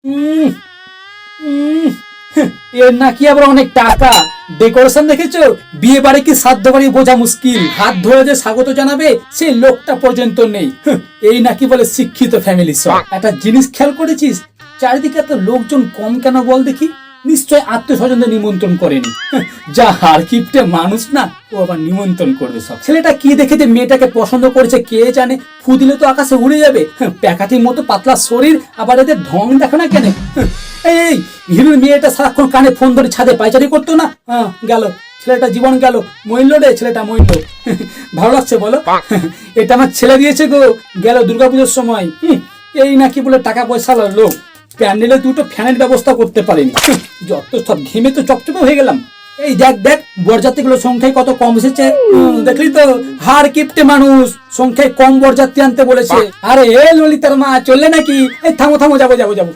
উম, উম, এর নাকি আবার অনেক টাকা। ডেকোরেশন দেখেছো? বিয়ে বাড়ি কি শ্রাদ্ধ বাড়ি বোঝা মুশকিল। হাত ধরে যে স্বাগত জানাবে সেই লোকটা পর্যন্ত নেই। এই নাকি বলে শিক্ষিত ফ্যামিলি সব। একটা জিনিস খেয়াল করেছিস, চারিদিকে এত লোকজন কম কেন বল দেখি? নিশ্চয় আত্মীয় স্বজনদের নিমন্ত্রণ করেনি। যা হার কিপটে মানুষ না, ও আবার নিমন্ত্রণ করবে সব। ছেলেটা কি দেখে যে মেয়েটাকে পছন্দ করেছে কে জানে। ফু দিলে তো আকাশে উড়ে যাবে। প্যাকাটির মতো পাতলা শরীর, আবার এদের ঢং দেখো না কেন। এই হিরোর মেয়েটা সারাক্ষণ কানে ফোন ধরে ছাদে পাইচারি করতো না। গেল ছেলেটা, জীবন গেল। মইল রে ছেলেটা, মইল। ভালো লাগছে বলো? এটা আমার ছেলে দিয়েছে গো, গেল দুর্গাপুজোর সময়। এই নাকি বলে টাকা পয়সা লোক, প্যান্ডেলে দুটো ফ্যানের ব্যবস্থা করতে পারেনি। যত সব ঘেমে তো চপচপে হয়ে গেলাম। এই দেখ দেখ, বরযাত্রীগুলো সংখ্যায় কত কম এসেছে। দেখলি তো, হার কিপটে মানুষ সংখ্যায় কম বরযাত্রী আনতে বলেছে। আরে এ ললিতার মা চললে নাকি? এই থামো থামো, যাবো যাবো যাবো।